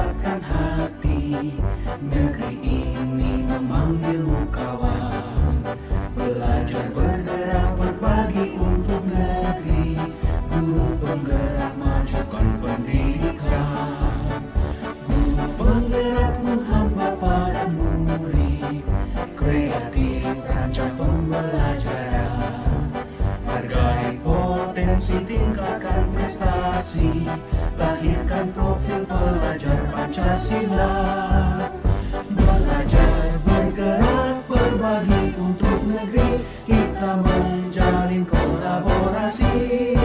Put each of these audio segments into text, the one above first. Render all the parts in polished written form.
kuatkan hati. Negeri ini memanggilmu kawan. Belajar bergerak berbagi untuk negeri. Guru penggerak majukan pendidikan. Guru penggerak menghamba pada murid. Kreatif rancang pembelajaran. Hargai potensi, tingkatkan prestasi. Lahirkan profil pelajar Pancasila. Belajar bergerak berbagi untuk negeri. Kita menjalin kolaborasi.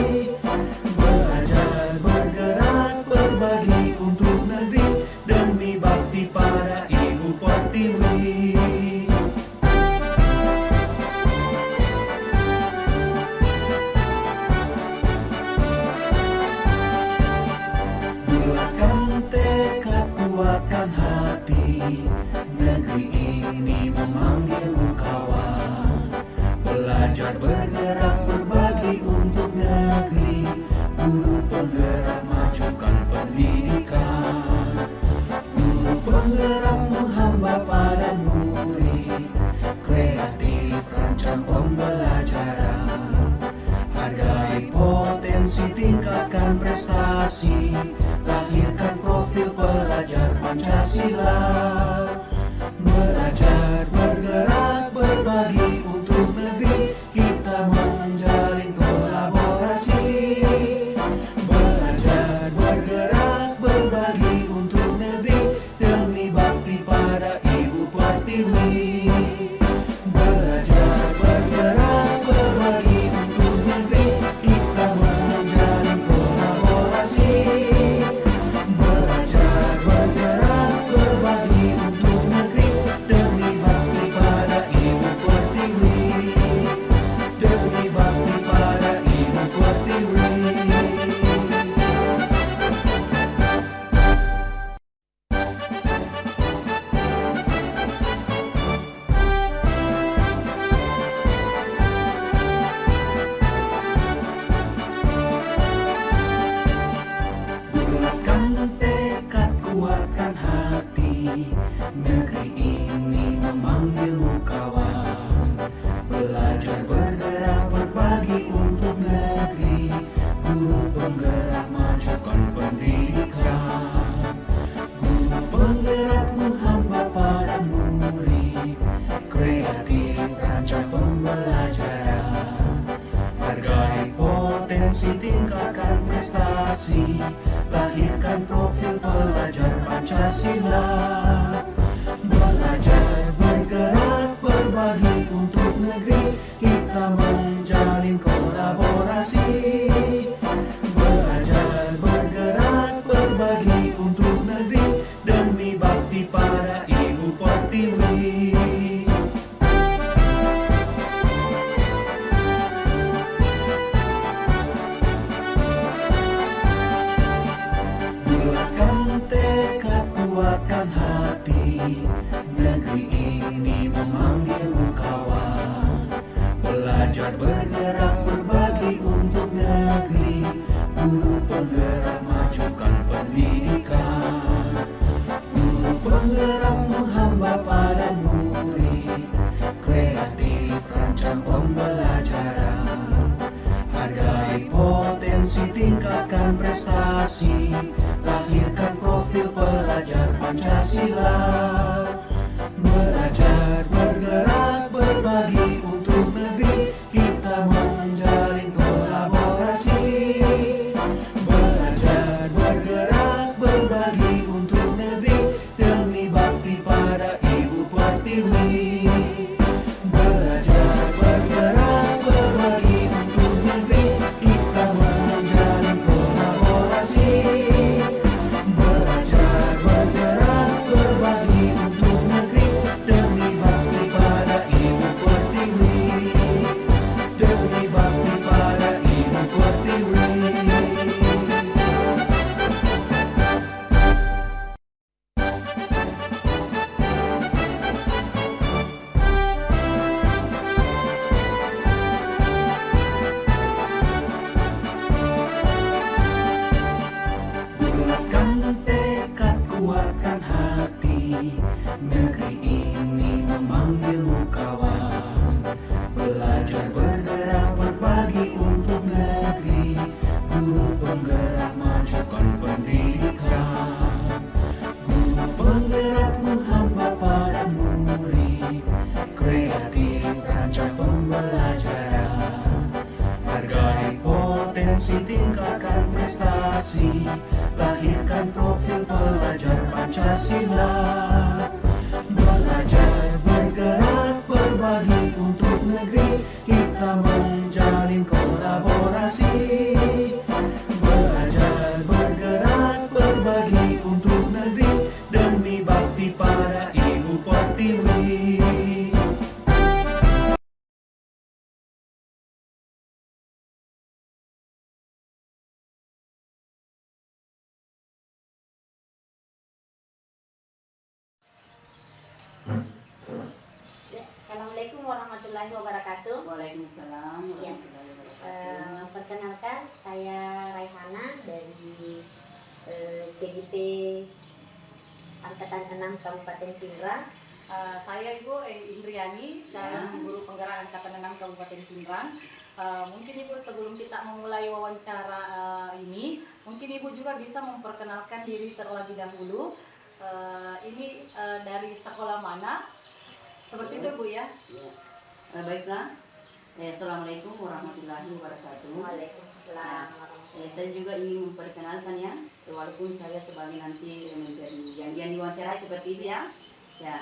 Belajar bergerak berbagi untuk negeri. Demi bakti pada Ibu Pertiwi. Bulatkan tekad, kuatkan hati. Negeri ini memanggilmu kawan. Belajar bergerak berbagi untuk negeri. Guru penggerak majukan pendidikan. Guru penggerak menghamba pada murid. Kreatif rancang pembelajaran. Hargai potensi, tingkatkan prestasi. Lahirkan profil pelajar Pancasila. Belajar bergerak berbagi untuk negeri. Kita menjalin kolaborasi. Belajar bergerak berbagi untuk negeri. Demi bakti pada Ibu Pertiwi. Belajar bergerak berbagi untuk negeri. Kita menjalin kolaborasi. Belajar bergerak berbagi untuk negeri. Demi bakti pada Ibu Pertiwi. Demi bakti pada Ibu Pertiwi. Bulatkan tekad, kuatkan hati. Negeri ini memanggilmu kawan. Belajar bergerak berbagi untuk negeri. Guru penggerak majukan pendidikan. Guru penggerak menghamba pada murid. Kreatif rancang pembelajaran. Hargai potensi, tingkatkan prestasi. Lahirkan profil pelajar Pancasila. Belajar bergerak berbagi untuk negeri. Kita menjalin kolaborasi. Belajar bergerak berbagi untuk negeri. Demi bakti pada Ibu Pertiwi. Bulatkan tekad, kuatkan hati. Negeri ini memanggilmu kawan. Belajar bergerak berbagi untuk negeri. Guru penggerak majukan pendidikan. Guru penggerak menghamba pada murid. Kreatif rancang pembelajaran. Hargai potensi, tingkatkan prestasi. Lahirkan profil pelajar Pancasila. Belajar bergerak berbagi untuk negeri. Kita menjalin kolaborasi. Belajar bergerak berbagi untuk negeri. Demi bakti pada Ibu Pertiwi. Belajar bergerak berbagi untuk negeri. Kita menjalin kolaborasi. Belajar bergerak berbagi untuk kuatkan hati. Negeri ini memanggilmu kawan. Belajar bergerak berbagi untuk negeri. Guru penggerak majukan pendidikan. Guru penggerak menghamba para murid. Kreatif rancang pembelajaran. Hargai potensi, tingkatkan prestasi. Lahirkan profil pelajar Pancasila. Belajar bergerak berbagi untuk negeri. Kita menjalin kolaborasi. Belajar bergerak berbagi untuk negeri. Demi bakti pada Ibu Pertiwi. Assalamualaikum warahmatullahi wabarakatuh. Waalaikumsalam warahmatullahi wabarakatuh. Perkenalkan, saya Raihana dari CGP Angkatan 6 Kabupaten Pindrang. Saya Ibu Indriani, calon guru penggerak Angkatan 6 Kabupaten Pindrang. Mungkin Ibu sebelum kita memulai wawancara ini, mungkin Ibu juga bisa memperkenalkan diri terlebih dahulu. Ini dari sekolah mana? Seperti itu Bu ya? Ya. Baiklah. Assalamualaikum warahmatullahi wabarakatuh. Waalaikumsalam. Saya juga ingin memperkenalkan ya, walaupun saya sebagai nanti menjadi yang diwawancarai seperti itu ya. Ya,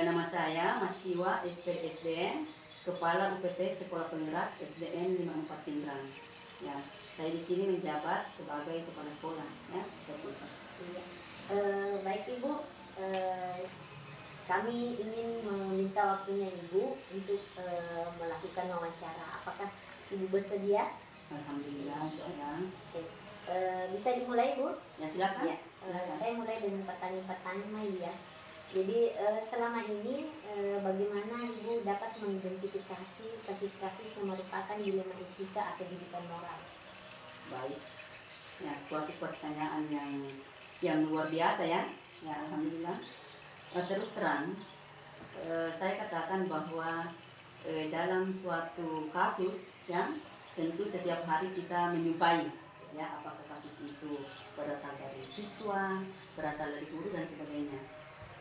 nama saya Masiwa SPSD, Kepala UPT Sekolah Penggerak SDN 54 Pindrang. Ya, saya di sini menjabat sebagai kepala sekolah ya. Iya. Baik Ibu, kami ingin meminta waktunya Ibu untuk melakukan wawancara. Apakah Ibu bersedia? Alhamdulillah sayang. Oke. Bisa dimulai Bu? Ya silakan. Ya. Saya mulai dengan pertanyaan-pertanyaan ya. Jadi selama ini bagaimana Ibu dapat mengidentifikasi kasus-kasus yang merupakan dilema etika atau didikan moral? Baik. Ya, suatu pertanyaan yang luar biasa ya. Ya, alhamdulillah. Terus terang, saya katakan bahwa dalam suatu kasus ya, tentu setiap hari kita menyumpai ya, apakah kasus itu berasal dari siswa, berasal dari guru dan sebagainya.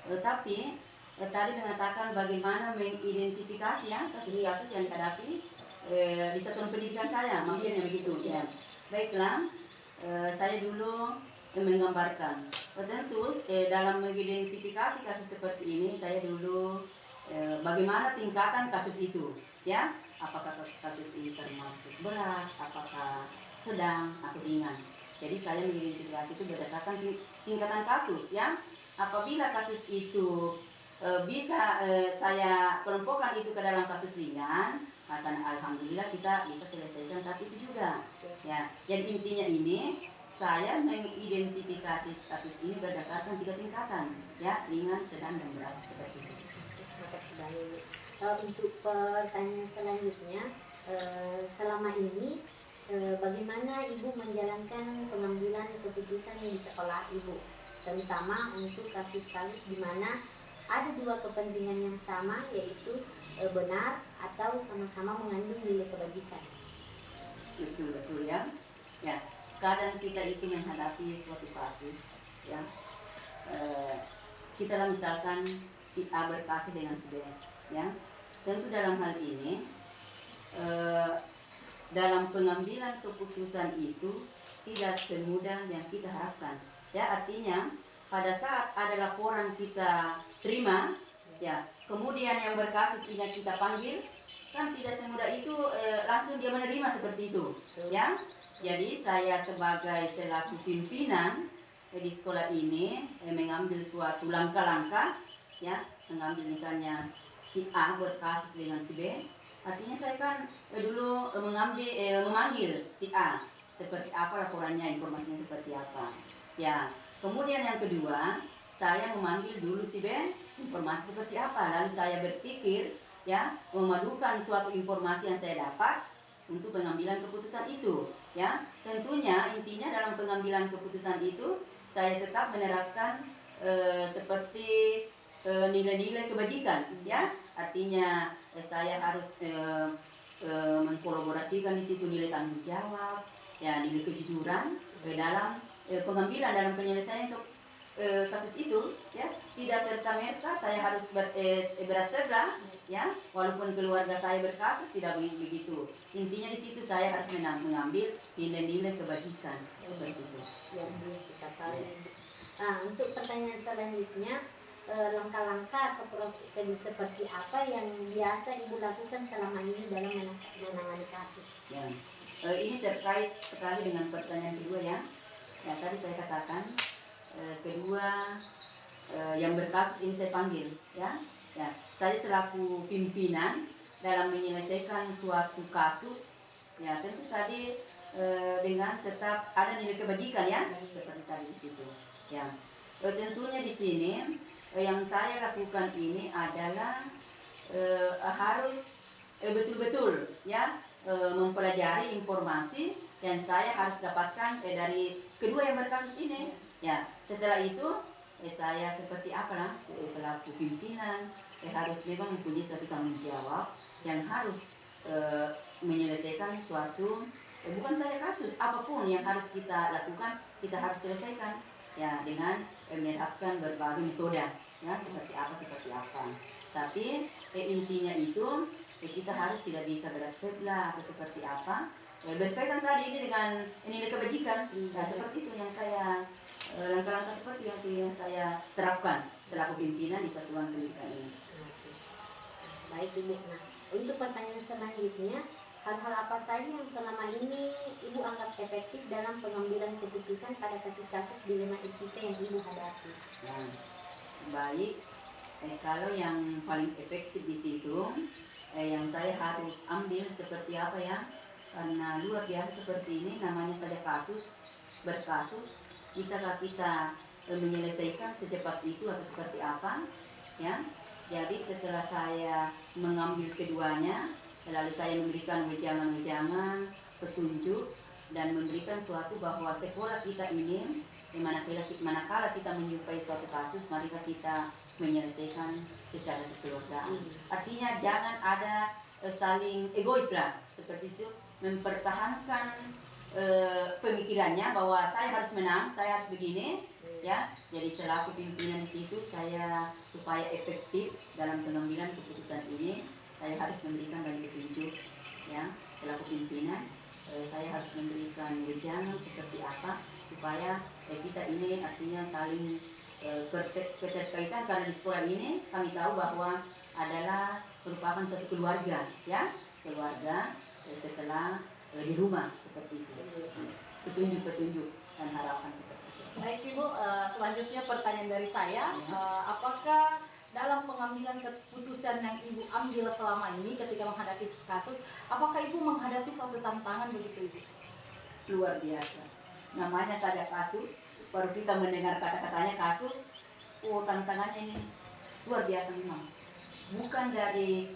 Tetapi tadi mengatakan bagaimana mengidentifikasi ya kasus-kasus yang dihadapi di satuan pendidikan saya, maksudnya begitu ya. Baiklah, saya dulu menggambarkan. Tentu dalam mengidentifikasi kasus seperti ini saya dulu bagaimana tingkatan kasus itu ya, apakah kasus ini termasuk berat, apakah sedang atau ringan. Jadi saya mengidentifikasi itu berdasarkan tingkatan kasus ya. Apabila kasus itu bisa saya kelompokkan itu ke dalam kasus ringan, akan alhamdulillah kita bisa selesaikan saat itu juga ya. Jadi intinya ini saya mengidentifikasi status ini berdasarkan 3 tingkatan ya, ringan, sedang, dan berat seperti itu. Makasih banyak. Untuk pertanyaan selanjutnya, selama ini bagaimana Ibu menjalankan pengambilan keputusan di sekolah Ibu, terutama untuk kasus-kasus di mana ada 2 kepentingan yang sama, yaitu benar atau sama-sama mengandung nilai kebajikan. Betul ya. Ya, kadang kita itu menghadapi suatu kasus ya. Kita lah misalkan si A berkasih dengan si B ya. Tentu dalam hal ini dalam pengambilan keputusan itu tidak semudah yang kita harapkan ya. Artinya pada saat ada laporan kita terima ya, kemudian yang berkasus ini kita panggil, kan tidak semudah itu langsung dia menerima seperti itu ya. Jadi saya sebagai selaku pimpinan di sekolah ini mengambil suatu langkah-langkah ya, mengambil misalnya si A berkasus dengan si B, artinya saya kan dulu memanggil si A, seperti apa laporannya, informasinya seperti apa ya. Kemudian yang kedua, saya memanggil dulu si B, informasi seperti apa, lalu saya berpikir ya, memadukan suatu informasi yang saya dapat untuk pengambilan keputusan itu ya. Tentunya intinya dalam pengambilan keputusan itu saya tetap menerapkan seperti nilai-nilai kebajikan, ya. Artinya saya harus mengkolaborasikan di situ nilai tanggung jawab, ya, nilai kejujuran dalam pengambilan dalam penyelesaian untuk kasus itu, ya. Tidak serta merta saya harus berat sebelah, ya, walaupun keluarga saya berkasus, tidak begitu. Intinya di situ saya harus mengambil nilai-nilai kebajikan seperti itu. Ya, susah kali. Nah, untuk pertanyaan selanjutnya, langkah-langkah atau prosedur seperti apa yang biasa Ibu lakukan selama ini dalam menangani kasus? Ya. Ini terkait sekali dengan pertanyaan kedua, ya. Ya, tadi saya katakan kedua yang berkasus ini saya panggil, ya. Ya, saya selaku pimpinan dalam menyelesaikan suatu kasus, ya, tentu tadi dengan tetap ada nilai kebajikan, ya, seperti tadi di situ, ya. Tentunya di sini yang saya lakukan ini adalah harus betul-betul, ya, mempelajari informasi yang saya harus dapatkan dari kedua yang berkasus ini, ya. Setelah itu saya seperti apalah selaku pimpinan harus memang mempunyai suatu tanggung jawab yang harus menyelesaikan suatu bukan saja kasus, apapun yang harus kita lakukan kita harus selesaikan, ya, dengan menerapkan berbagai metode, ya, seperti apa. Tapi intinya itu kita harus tidak bisa berat sebelah atau seperti apa. Berkaitan tadi ini dengan nilai kebajikan, ya, seperti itu yang saya langkah-langkah seperti itu yang saya terapkan selaku pimpinan di satuan pendidikan ini. Baik, Ibu. Nah, untuk pertanyaan selanjutnya, hal-hal apa saja yang selama ini Ibu anggap efektif dalam pengambilan keputusan pada kasus-kasus dilema etika yang Ibu hadapi? Nah, baik. Kalau yang paling efektif di situ, yang saya harus ambil seperti apa, ya? Karena luar biasa seperti ini, namanya saja kasus, berkasus. Bisakah kita menyelesaikan secepat itu atau seperti apa, ya? Jadi setelah saya mengambil keduanya, lalu saya memberikan wejangan-wejangan, petunjuk, dan memberikan suatu bahwa sekolah kita ini, manakala kita menjumpai suatu kasus, mari kita menyelesaikan secara kekeluargaan. Artinya jangan ada saling egois lah, seperti itu, mempertahankan pemikirannya bahwa saya harus menang, saya harus begini, ya. Jadi selaku pimpinan di situ saya supaya efektif dalam pengambilan keputusan ini, saya harus memberikan banyak petunjuk, ya. Selaku pimpinan saya harus memberikan wejangan seperti apa supaya kita ini artinya saling keterkaitan, karena di sekolah ini kami tahu bahwa adalah merupakan suatu keluarga, ya, keluarga setelah di rumah seperti itu. Petunjuk-petunjuk dan harapan seperti itu. Baik Ibu, selanjutnya pertanyaan dari saya, apakah dalam pengambilan keputusan yang Ibu ambil selama ini ketika menghadapi kasus, apakah Ibu menghadapi suatu tantangan begitu Ibu? Luar biasa. Namanya saja kasus, baru kita mendengar kata-katanya kasus, tantangannya ini luar biasa memang. Bukan dari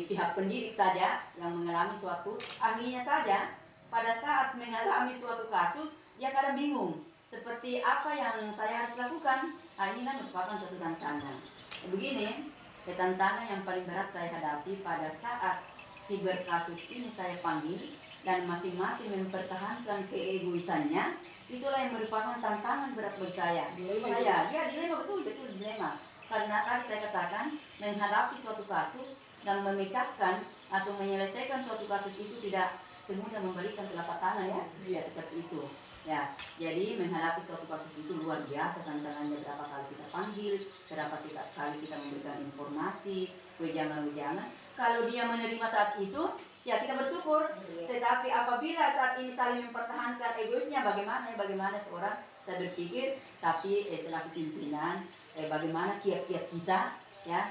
pihak pendidik saja yang mengalami suatu, ahlinya saja pada saat mengalami suatu kasus dia kadang bingung seperti apa yang saya harus lakukan. Inilah merupakan suatu tantangan. Begini, tantangan yang paling berat saya hadapi pada saat si berkasus ini saya panggil dan masing-masing mempertahankan keegoisannya, itulah yang merupakan tantangan berat bagi saya. Dilema, betul dilema. Karena tadi saya katakan menghadapi suatu kasus dan memecahkan atau menyelesaikan suatu kasus itu tidak semudah memberikan telapak tangan, ya. Ya, seperti itu. Ya, jadi menghadapi suatu kasus itu luar biasa tantangannya. Berapa kali kita panggil, berapa kali kita memberikan informasi, wejangan-wejangan. Kalau dia menerima saat itu, ya kita bersyukur. Tetapi apabila saat ini saling mempertahankan egoisnya, bagaimana seorang, saya berpikir, tapi selaku pimpinan, bagaimana kiat-kiat kita, ya,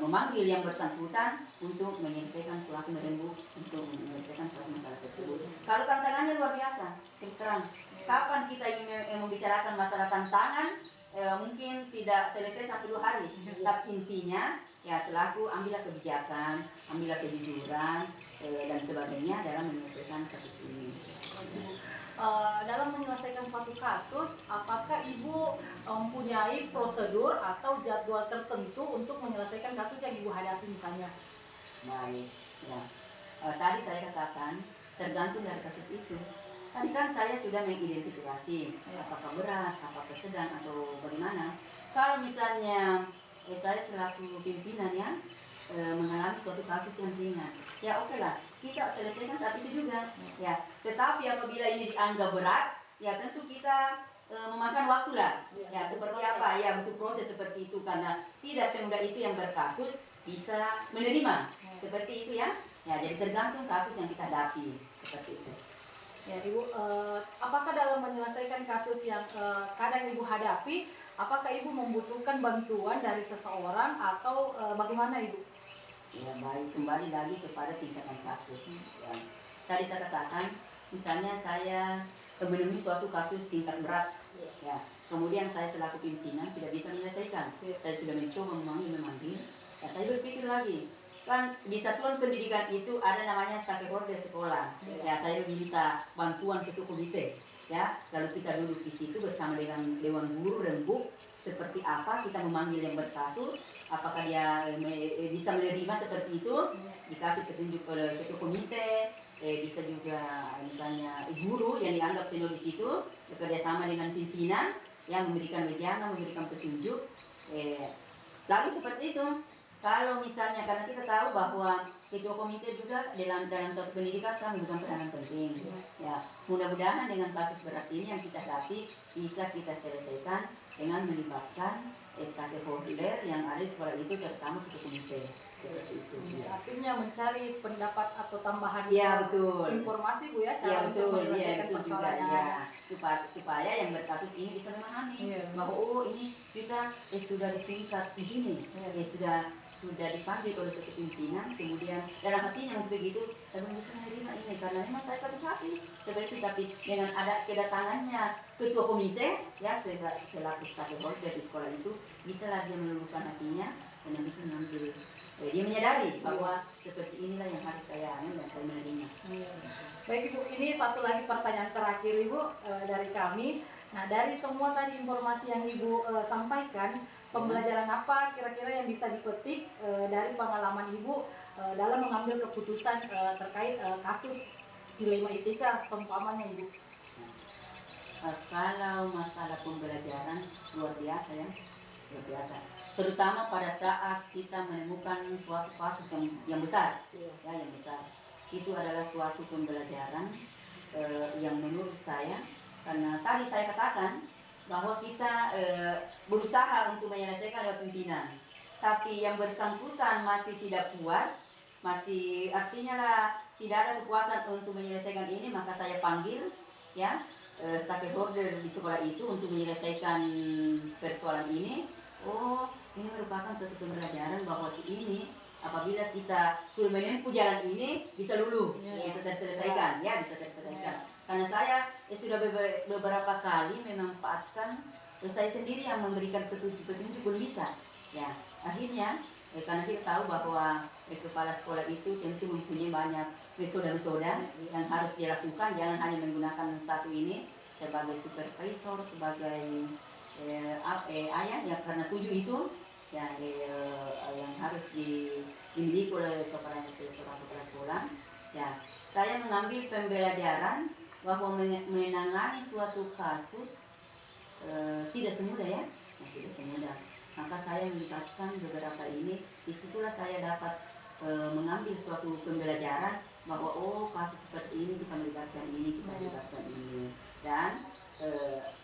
memanggil yang bersangkutan untuk menyelesaikan suatu merembuk, untuk menyelesaikan suatu masalah tersebut. Kalau tantangannya luar biasa, terus terang, kapan kita ingin membicarakan masalah tantangan, mungkin tidak selesai sampai 2 hari. Tapi intinya, ya selaku ambillah kebijakan, ambillah kejujuran dan sebagainya dalam menyelesaikan kasus ini. dalam menyelesaikan suatu kasus, apakah Ibu mempunyai prosedur atau jadwal tertentu untuk menyelesaikan kasus yang Ibu hadapi misalnya? Baik, ya. Tadi saya katakan tergantung dari kasus itu. Tadi kan saya sudah mengidentifikasi apakah berat, apakah sedang atau bagaimana. Kalau misalnya saya selaku pimpinannya mengalami suatu kasus yang ringan, ya oke lah, kita selesaikan saat itu juga. Ya, tetapi apabila ini dianggap berat, ya tentu kita memakan waktu lah. Ya, seperti apa? Ya, butuh proses seperti itu karena tidak semudah itu yang berkasus bisa menerima seperti itu ya. Ya, jadi tergantung kasus yang kita hadapi seperti itu. Ya, Ibu, apakah dalam menyelesaikan kasus yang kadang Ibu hadapi, apakah Ibu membutuhkan bantuan dari seseorang atau bagaimana Ibu? Ya, baik, kembali lagi kepada tingkatan kasus. Ya. Tadi saya katakan, misalnya saya menemui suatu kasus tingkat berat, ya. Kemudian saya selaku pimpinan tidak bisa menyelesaikan. Saya sudah mencoba memanggil, ya saya berpikir lagi. Kan di satuan pendidikan itu ada namanya stakeholder sekolah. Ya, saya minta bantuan ketua komite. Ya, lalu kita duduk di situ bersama dengan dewan guru rembuk seperti apa kita memanggil yang berkasus, apakah dia bisa menerima seperti itu, dikasih petunjuk oleh ketua komite, bisa juga misalnya guru yang dianggap senior di situ bekerja sama dengan pimpinan yang memberikan wejangan, memberikan petunjuk. Lalu seperti itu. Kalau misalnya karena kita tahu bahwa ketua komite juga dalam suatu pendidikan kan memberikan peranan penting. Ya, mudah-mudahan dengan kasus berat ini yang kita hadapi bisa kita selesaikan dengan melibatkan stakeholder yang ada di sekolah itu, terutama ketua komite. Seperti itu. Ya. Artinya mencari pendapat atau tambahan betul. informasi Bu ya, cara Ya, untuk betul. menyelesaikan Betul juga, persoalan. ya. Supaya yang berkasus ini bisa memahami bahwa oh ini kita sudah di tingkat begini, sudah dipanggil oleh satu pimpinan, kemudian dalam hatinya mungkin begitu, saya belum bisa menerima ini karena memang saya satu hati seperti itu, tapi dengan ada kedatangannya ketua komite, ya selaku stakeholder di sekolah itu, bisa lah dia meluluhkan hatinya dan bisa mengambil, dia menyadari bahwa seperti inilah yang harus saya ambil dan saya menerima. Baik Ibu, ini satu lagi pertanyaan terakhir Ibu dari kami. Nah, dari semua tadi informasi yang Ibu sampaikan, pembelajaran apa kira-kira yang bisa dipetik dari pengalaman Ibu dalam mengambil keputusan terkait kasus dilema etika seumpamanya Ibu? Kalau masalah pembelajaran luar biasa ya, luar biasa. Terutama pada saat kita menemukan suatu kasus yang besar, ya yang besar. Itu adalah suatu pembelajaran yang menurut saya, karena tadi saya katakan bahwa kita berusaha untuk menyelesaikan lewat pimpinan, tapi yang bersangkutan masih tidak puas, masih artinya lah tidak ada kepuasan untuk menyelesaikan ini, maka saya panggil ya stakeholder di sekolah itu untuk menyelesaikan persoalan ini. Oh, ini merupakan suatu pembelajaran bahwa si ini apabila kita sudah menempuh jalan ini bisa luluh, bisa terselesaikan, ya bisa terselesaikan. Karena saya sudah beberapa kali memanfaatkan, saya sendiri yang memberikan petunjuk-petunjuk belum bisa. Ya, akhirnya karena kita tahu bahwa kepala sekolah itu tentu mempunyai banyak metode-metode yang harus dilakukan, jangan hanya menggunakan satu ini sebagai supervisor, sebagai ayah ya, karena 7 itu ya, yang harus dimiliki oleh kepala sekolah. Ya, saya mengambil pembelajaran bahwa menangani suatu kasus tidak semudah ya, tidak semudah. Maka saya melibatkan beberapa ini, disitulah saya dapat mengambil suatu pembelajaran bahwa oh kasus seperti ini kita melibatkan ini, kita melibatkan ini, dan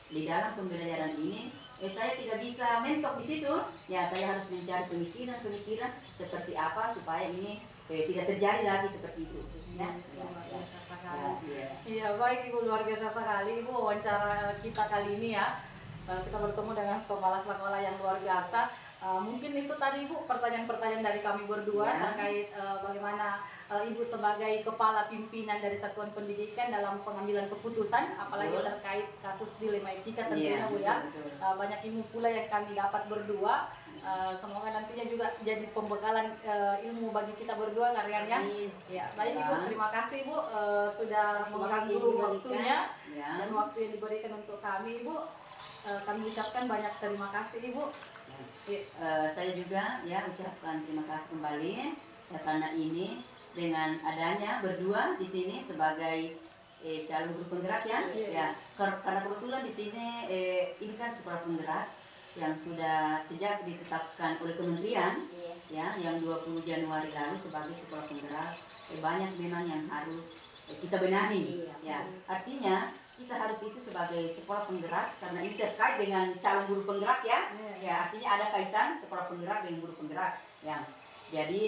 di dalam pembelajaran ini saya tidak bisa mentok di situ, ya saya harus mencari pemikiran seperti apa supaya ini tidak terjadi lagi seperti itu. Ya, luar biasa sekali. Iya, baik Ibu, luar biasa sekali Ibu wawancara kita kali ini ya. Kita bertemu dengan kepala sekolah yang luar biasa. Mungkin itu tadi Ibu pertanyaan-pertanyaan dari kami berdua Ya. terkait bagaimana Ibu sebagai kepala pimpinan dari Satuan Pendidikan dalam pengambilan keputusan, apalagi Betul. terkait kasus dilema etika tentunya Iya, Bu ya. betul. Banyak ilmu pula yang kami dapat berdua. Semoga nantinya juga jadi pembekalan ilmu bagi kita berdua karyanya. Amin. Ya, baik Ibu, terima kasih Bu sudah Semoga mengganggu diberikan. waktunya Ya. dan waktu yang diberikan untuk kami Ibu. Kami ucapkan banyak terima kasih Ibu. Ya. Saya juga ya ucapkan terima kasih kembali ya, karena ini dengan adanya berdua di sini sebagai calon guru penggerak ya, Iya. ya karena kebetulan di sini ini kan sekolah penggerak yang sudah sejak ditetapkan oleh kementerian Iya. ya yang 20 Januari lalu sebagai sekolah penggerak, banyak memang yang harus kita benahi Iya. ya, artinya kita harus itu sebagai sekolah penggerak karena ini terkait dengan calon guru penggerak ya. Iya. Ya, artinya ada kaitan sekolah penggerak dengan guru penggerak ya. Jadi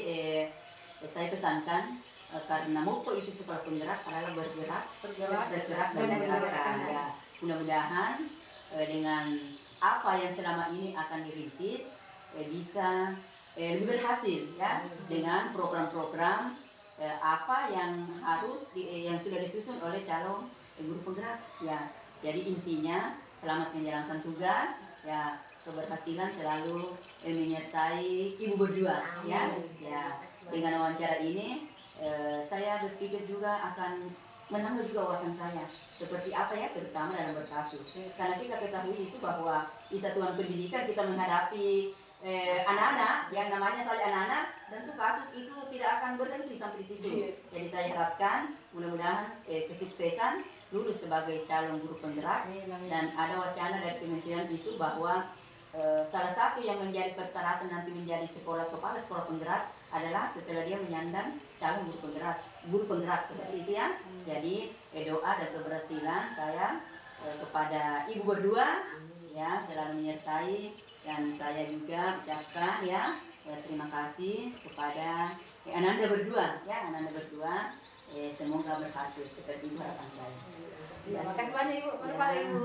saya pesankan karena motto itu sekolah penggerak adalah bergerak dan menggerakkan ya. Mudah-mudahan dengan apa yang selama ini akan dirintis bisa lebih berhasil ya dengan program-program apa yang harus yang sudah disusun oleh calon guru penggerak ya. Jadi intinya selamat menjalankan tugas ya, keberhasilan selalu menyertai ibu berdua ya. Ya, dengan wawancara ini saya berpikir juga akan menambah juga wawasan saya seperti apa ya, terutama dalam berkasus. Karena kita ketahui itu bahwa di satuan pendidikan kita menghadapi anak-anak yang namanya saja anak-anak, tentu kasus itu tidak akan berhenti sampai di situ. Jadi saya harapkan mudah-mudahan kesuksesan lulus sebagai calon guru penggerak. Dan ada wacana dari kementerian itu bahwa salah satu yang menjadi persyaratan nanti menjadi kepala sekolah penggerak adalah setelah dia menyandang calon guru penggerak seperti itu ya. Jadi doa dan keberhasilan saya kepada ibu berdua ya selalu menyertai, dan saya juga ucapkan ya terima kasih kepada Ananda berdua ya, Ananda berdua semoga berhasil seperti itu harapan saya. Terima kasih banyak Ibu. Mari Pak Ibu.